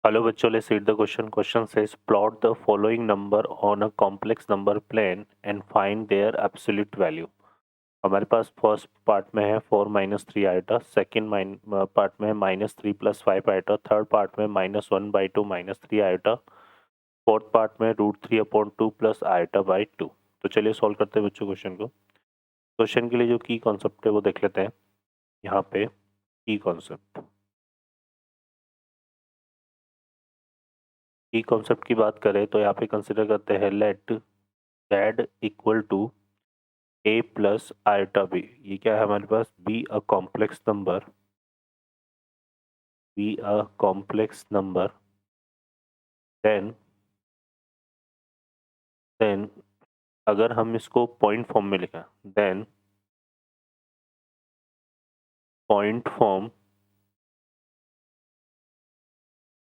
Hello बच्चों, let's read the question. Question says plot the following number on a complex number plane and find their absolute value. हमारे पास first part में है 4 minus three iota, second part में है minus three plus five iota, third part में minus one by two minus three iota, fourth part में root three upon two plus iota by two. तो चलिए solve करते हैं बच्चों क्वेश्चन को। क्वेश्चन के लिए जो की कॉन्सेप्ट है वो देख लेते हैं। यहाँ पे की कॉन्सेप्ट की बात करें तो यहाँ पे कंसिडर करते हैं let z equal to a plus iota b। ये क्या है हमारे पास? Be a complex number then अगर हम इसको पॉइंट फॉर्म में लिखें then point form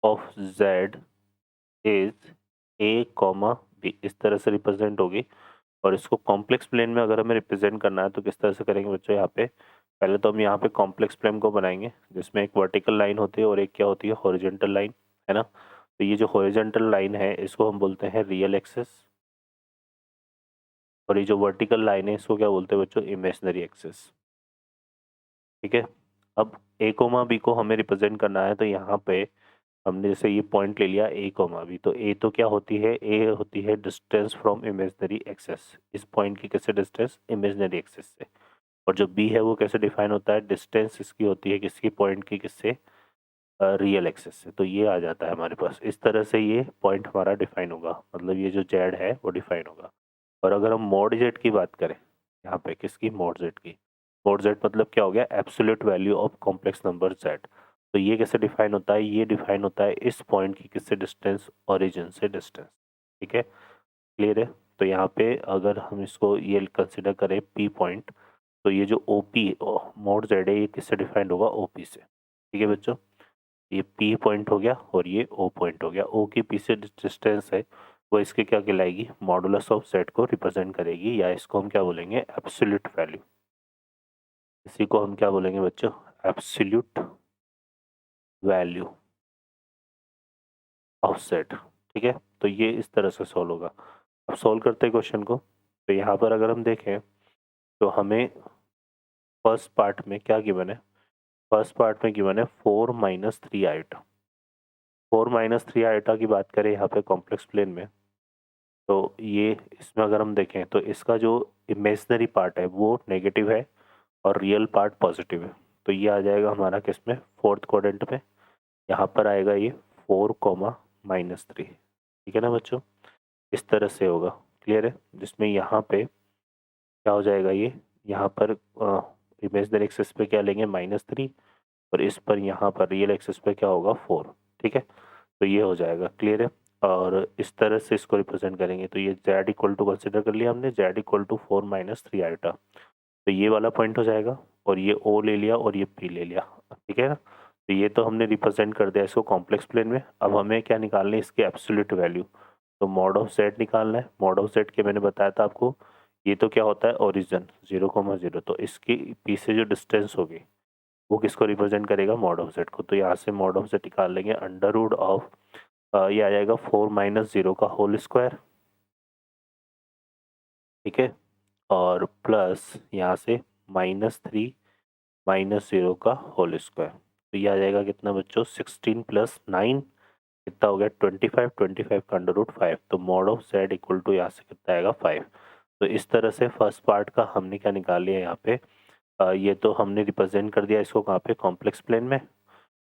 of z is a comma b, इस तरह से रिप्रेजेंट होगी। और इसको कॉम्प्लेक्स प्लेन में अगर हमें रिप्रेजेंट करना है तो किस तरह से करेंगे बच्चों? यहाँ पे पहले तो हम यहाँ पे कॉम्प्लेक्स प्लेन को बनाएंगे जिसमें एक वर्टिकल लाइन होती है और एक क्या होती है? हॉरिजॉन्टल लाइन, है ना। तो ये जो हॉरिजॉन्टल लाइन है इसको हम बोलते हैं रियल एक्सिस, और ये जो वर्टिकल लाइन है इसको क्या बोलते हैं बच्चों? Imaginary axis. ठीक है। अब ए कोमा बी को हमें रिप्रेजेंट करना है तो यहाँ पे हमने जैसे ये पॉइंट ले लिया ए कोमा बी, तो ए तो क्या होती है? ए होती है डिस्टेंस फ्रॉम इमेजिनरी एक्सिस। इस पॉइंट की किससे डिस्टेंस? इमेजिनरी एक्सिस से। और जो बी है वो कैसे डिफाइन होता है? डिस्टेंस इसकी होती है किसकी? पॉइंट की किससे? रियल एक्सिस से। तो ये आ जाता है हमारे पास। इस तरह से ये पॉइंट हमारा डिफाइन होगा, मतलब ये जो जेड है वो डिफाइन होगा। और अगर हम मॉड जेड की बात करें यहाँ पे, किसकी? मॉड जेड की। मॉड जेड मतलब क्या हो गया? Absolute value of complex number Z. तो ये कैसे डिफाइन होता है? ये डिफाइन होता है इस पॉइंट की किससे डिस्टेंस? ओरिजिन से डिस्टेंस। ठीक है, क्लियर है। तो यहाँ पे अगर हम इसको ये कंसिडर करें पी पॉइंट, तो ये जो ओ पी मॉड जेड है ये किससे डिफाइंड होगा? ओ पी से। ठीक है बच्चों, ये पी पॉइंट हो गया और ये ओ पॉइंट हो गया। ओ की पी से डिस्टेंस है वो इसके क्या कहलाएगी? मॉडुलस ऑफ जेड को रिप्रेजेंट करेगी, या इसको हम क्या बोलेंगे? Absolute value. इसी को हम क्या बोलेंगे बच्चों? Absolute value of Z. ठीक है, तो ये इस तरह से सॉल्व होगा। अब सॉल्व करते हैं क्वेश्चन को। तो यहाँ पर अगर हम देखें तो हमें फर्स्ट पार्ट में क्या गिवन है? फर्स्ट पार्ट में गिवन है 4 minus three iota. 4 minus three iota की बात करें यहाँ पे कॉम्प्लेक्स प्लेन में, तो ये इसमें अगर हम देखें तो इसका जो इमेजिनरी पार्ट है वो नेगेटिव है और रियल पार्ट पॉजिटिव है। तो ये आ जाएगा हमारा किस में? फोर्थ क्वाड्रेंट में। यहाँ पर आएगा ये 4 कॉमा माइनस थ्री। ठीक है ना बच्चों, इस तरह से होगा। क्लियर है, जिसमें यहाँ पे क्या हो जाएगा? ये यहाँ पर इमेजिनरी एक्सिस पे क्या लेंगे? माइनस थ्री, और इस पर यहाँ पर रियल एक्सिस पे क्या होगा? फोर। ठीक है, तो ये हो जाएगा। क्लियर है। और इस तरह से इसको रिप्रेजेंट करेंगे तो ये z इक्वल टू कंसिडर कर लिया हमने, z equal to 4 minus three iota. तो ये वाला पॉइंट हो जाएगा, और ये o ले लिया और ये p ले लिया। ठीक है ना, तो ये तो हमने रिप्रेजेंट कर दिया इसको कॉम्प्लेक्स प्लेन में। अब हमें क्या निकालना है? इसकी एब्सोल्यूट वैल्यू। तो मॉड ऑफ z निकालना है। मॉड ऑफ z के मैंने बताया था आपको, ये तो क्या होता है? ओरिजिन 0,0। तो इसकी p से जो डिस्टेंस होगी वो किसको रिप्रेजेंट करेगा? मॉड ऑफ जेड को। तो यहाँ से मॉड ऑफ जेड निकाल लेंगे अंडर रूट ऑफ ये आ जाएगा 4 माइनस जीरो का होल स्क्वायर। ठीक है, और प्लस यहाँ से माइनस थ्री माइनस जीरो का होल स्क्वायर। तो ये आ जाएगा कितना बच्चों? 16 प्लस नाइन कितना हो गया? 25। 25 का अंडर रूट फाइव। तो mod of z equal to यहाँ से कितना आएगा? 5। तो इस तरह से फर्स्ट पार्ट का हमने क्या निकाल लिया यहाँ पे? ये तो हमने रिप्रेजेंट कर दिया इसको कहाँ पे? कॉम्प्लेक्स प्लेन में।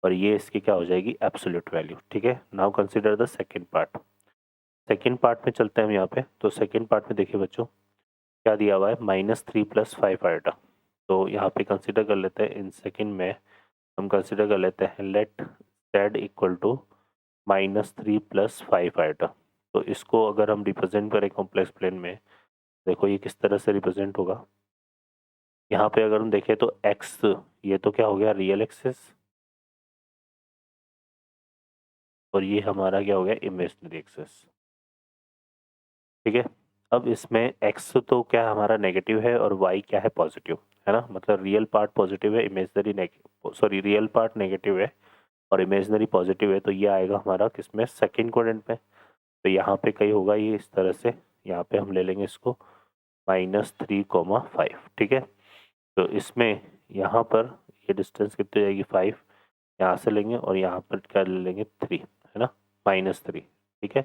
और ये इसकी क्या हो जाएगी? Absolute value. ठीक है, now consider the second part. Second part में चलते हैं हम यहाँ पे। तो सेकंड पार्ट में देखिए बच्चों क्या दिया हुआ है? Minus three plus five iota. तो यहाँ पे कंसीडर कर लेते हैं इन सेकंड में, हम कंसीडर कर लेते हैं let z equal to minus three plus five iota. तो इसको अगर हम रिप्रेजेंट करें कॉम्प्लेक्स प्लेन में, देखो ये किस तरह से रिप्रेजेंट होगा। यहाँ पे अगर हम देखें तो एक्स, ये तो क्या हो गया? रियल एक्सिस, और ये हमारा क्या हो गया? Imaginary axis. ठीक है, अब इसमें x तो क्या हमारा नेगेटिव है और y क्या है? पॉजिटिव, है ना। मतलब रियल पार्ट पॉजिटिव है, imaginary negative, sorry real part negative है और इमेजनरी पॉजिटिव है, तो ये आएगा हमारा किसमें, सेकेंड क्वाड्रेंट में। तो यहाँ पे कहीं होगा ये इस तरह से, यहाँ पे हम ले लेंगे इसको -3,5, ठीक है। तो इसमें यहाँ पर ये डिस्टेंस कितनी हो जाएगी 5, यहाँ से लेंगे और यहाँ पर क्या ले लेंगे 3, है ना, -3, ठीक है।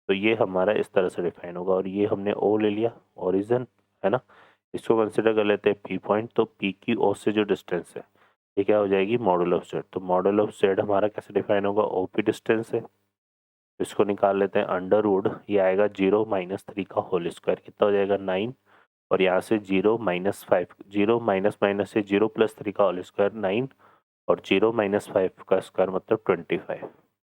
तो ये हमारा इस तरह से डिफाइन होगा, और ये हमने ओ ले लिया, ओरिजिन, है ना। इसको कंसिडर कर लेते हैं पी पॉइंट, तो पी की ओ से जो डिस्टेंस है ये क्या हो जाएगी, मॉडल ऑफ जेड। तो मॉडल ऑफ जेड हमारा कैसे डिफाइन होगा, ओ पी डिस्टेंस है, इसको निकाल लेते हैं अंडर रूट, ये आएगा 0 - 3 का होल स्क्वायर, कितना हो जाएगा 9, और यहाँ से 0 - 5, 0 माइनस माइनस से 0 + 3 का होल स्क्वायर 9, और 0 - 5 का स्क्वायर मतलब 25,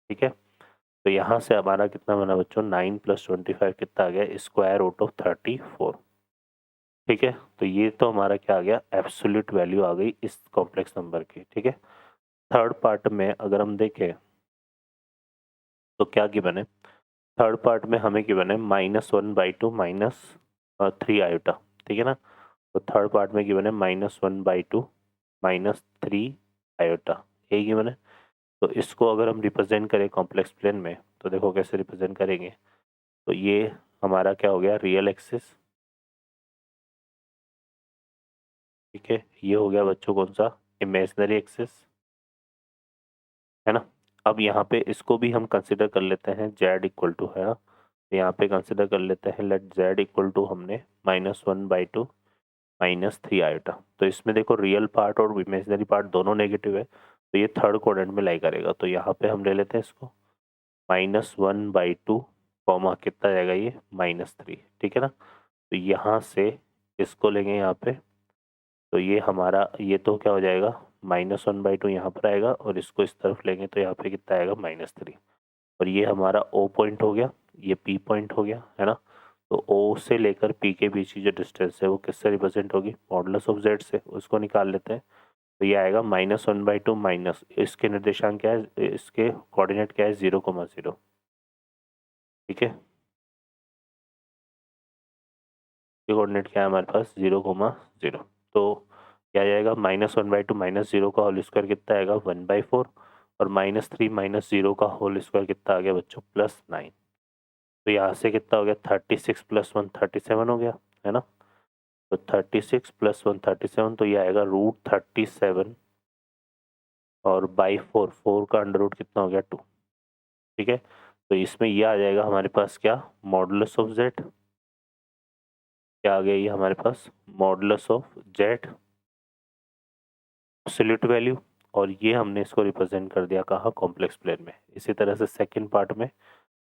ठीक है। तो यहाँ से हमारा कितना बना बच्चों, 9 + 25 कितना आ गया, स्क्वायर रूट ऑफ 34, ठीक है। तो ये तो हमारा क्या आ गया, एब्सोल्यूट वैल्यू आ गई इस कॉम्प्लेक्स नंबर की, ठीक है। थर्ड पार्ट में अगर हम देखें तो क्या गिवन है, थर्ड पार्ट में हमें गिवन है -1/2 -3 आयोटा, ठीक है ना। तो थर्ड पार्ट में गिवन है -1/2 -3 आयोटा, यही गिवन है। तो इसको अगर हम रिप्रेजेंट करें कॉम्प्लेक्स प्लेन में, तो देखो कैसे रिप्रेजेंट करेंगे। तो ये हमारा क्या हो गया, रियल एक्सिस, ठीक है। ये हो गया बच्चों कौन सा, इमेजिनरी एक्सिस, है ना। अब यहाँ पे इसको भी हम कंसिडर कर लेते हैं z इक्वल टू, है ना। तो यहाँ पे कंसिडर कर लेते हैं लेट z इक्वल टू हमने -1/2 -3 आयोटा। तो इसमें देखो रियल पार्ट और इमेजिनरी पार्ट दोनों नेगेटिव है, तो ये थर्ड क्वाड्रेंट में लाई करेगा। तो यहाँ पे हम ले लेते हैं इसको -1/2 कॉमा कितना जाएगा ये -3, ठीक है ना। तो यहाँ से इसको लेंगे यहाँ पे, तो ये हमारा ये तो क्या हो जाएगा, -1/2 यहाँ पर आएगा, और इसको इस तरफ लेंगे तो यहाँ पे कितना आएगा -3, और ये हमारा ओ पॉइंट हो गया, ये पी पॉइंट हो गया, है ना। तो ओ से लेकर पी के बीच की जो डिस्टेंस है वो किससे रिप्रेजेंट होगी, मॉडुलस ऑफ जेड से, उसको निकाल लेते हैं। तो ये आएगा -1/2 माइनस, इसके निर्देशांक क्या है, इसके कोऑर्डिनेट क्या है 0,0, ठीक है। ये कोऑर्डिनेट क्या है हमारे पास 0,0। तो क्या जाएगा, -1/2 -0 का होल स्क्वायर कितना आएगा 1/4, और -3 - 0 का होल स्क्वायर कितना आ गया बच्चों +9। तो यहाँ से कितना हो गया 36 + 1 37 हो गया, है ना। तो 36 + 1 37, तो ये आएगा √37, और बाई 4, 4 का अंडर रूट कितना हो गया 2, ठीक है। तो इसमें ये आ जाएगा हमारे पास क्या, मॉडुलस ऑफ जेड, क्या आ गया ये हमारे पास, modulus of z absolute value, और ये हमने इसको रिप्रेजेंट कर दिया कहाँ, कॉम्प्लेक्स प्लेन में। इसी तरह से सेकंड पार्ट में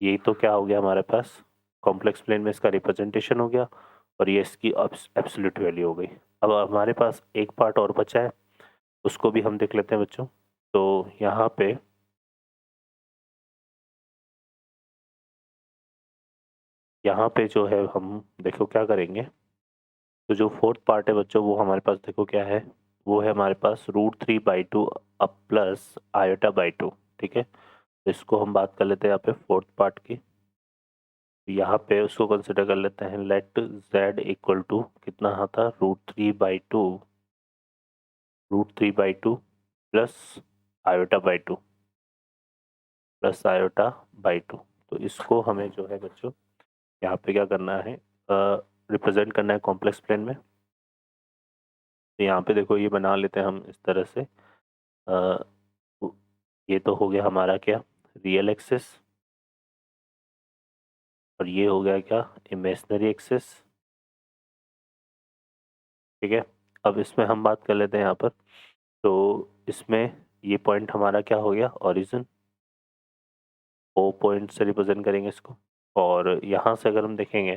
यही तो क्या हो गया हमारे पास, कॉम्प्लेक्स प्लेन में इसका रिप्रेजेंटेशन हो गया, और ये इसकी एब्सोल्यूट वैल्यू हो गई। अब हमारे पास एक पार्ट और बचा है, उसको भी हम देख लेते हैं बच्चों। तो यहाँ पे जो है हम देखो क्या करेंगे। तो जो फोर्थ पार्ट है बच्चों वो हमारे पास देखो क्या है, वो है हमारे पास √3/2 अब प्लस आयोटा/2, ठीक है। तो इसको हम बात कर लेते हैं यहाँ पे फोर्थ पार्ट की। यहाँ पे उसको कंसिडर कर लेते हैं, लेट z इक्वल टू कितना आता, √3/2 प्लस आयोटा/2 प्लस आयोटा/2। तो इसको हमें जो है बच्चों यहाँ पे क्या करना है, रिप्रेजेंट करना है कॉम्प्लेक्स प्लेन में। तो यहाँ पे देखो ये बना लेते हैं हम इस तरह से, अ, ये तो हो गया हमारा क्या, रियल एक्सिस, और ये हो गया क्या, इमेजिनरी एक्सिस, ठीक है। अब इसमें हम बात कर लेते हैं यहाँ पर। तो इसमें ये पॉइंट हमारा क्या हो गया, ओरिजिन, ओ पॉइंट से रिप्रेजेंट करेंगे इसको। और यहाँ से अगर हम देखेंगे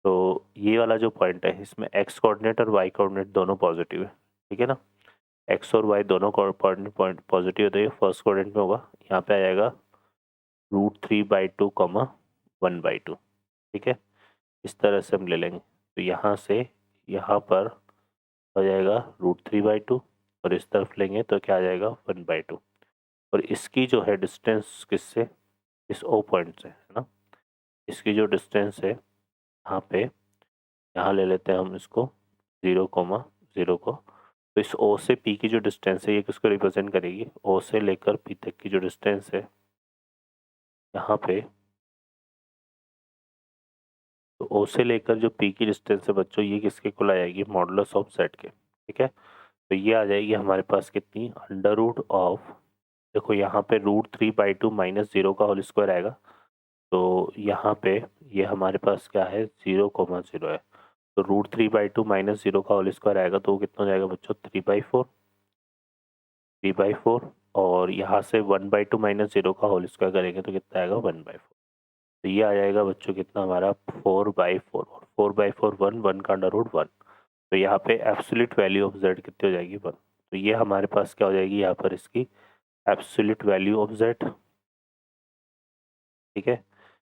तो ये वाला जो पॉइंट है इसमें एक्स कोऑर्डिनेट और वाई कोऑर्डिनेट दोनों पॉजिटिव है, ठीक है ना। एक्स और वाई दोनों पॉइंट पॉजिटिव है, तो ये फर्स्ट कोऑर्डिनेट में होगा, यहाँ पे आ जाएगा √3/2 1/2, ठीक है। इस तरह से हम ले लेंगे। तो यहाँ से यहाँ पर हो जाएगा √3/2, और इस तरफ लेंगे तो क्या आ जाएगा 1/2, और इसकी जो है डिस्टेंस किससे, इस ओ पॉइंट से, है ना। इसकी जो डिस्टेंस है यहाँ पे, यहाँ ले लेते हैं हम इसको 0,0 को, तो इस ओ से पी की जो डिस्टेंस है ये किसको रिप्रेजेंट करेगी, ओ से लेकर पी तक की जो डिस्टेंस है यहाँ पे, तो ओ से लेकर जो पी की डिस्टेंस है बच्चों ये किसके इक्वल आ जाएगी, मॉडुलस ऑफ जेड के। ठीक है, तो ये आ जाएगी हमारे पास कितनी, अंडर रूट ऑफ, देखो यहाँ पे √3/2 माइनस 0 का होल स्क्वायर आएगा, तो यहाँ पे ये हमारे पास क्या है 0,0 है, तो √3/2 माइनस 0 का होल स्क्वायर आएगा तो वो कितना हो जाएगा बच्चों 3/4, और यहाँ से 1/2 माइनस 0 का होल स्क्वायर करेंगे तो कितना आएगा 1/4, तो ये आ जाएगा बच्चों कितना हमारा 4/4, और 4/4 1 का अंडर रूट 1, तो यहाँ पे एब्सोल्यूट वैल्यू ऑफ जेड कितनी हो जाएगी 1, तो ये हमारे पास क्या हो जाएगी यहाँ पर इसकी एब्सोल्यूट वैल्यू ऑफ जेड। ठीक है,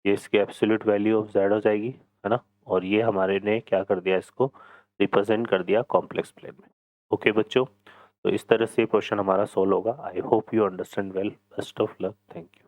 ये इसकी एब्सोल्यूट वैल्यू ऑफ जेड हो जाएगी, है ना, और ये हमारे ने क्या कर दिया, इसको रिप्रेजेंट कर दिया कॉम्प्लेक्स प्लेन में। ओके बच्चों, तो इस तरह से क्वेश्चन हमारा सोल्व होगा। I hope you understand well, best of luck, thank you.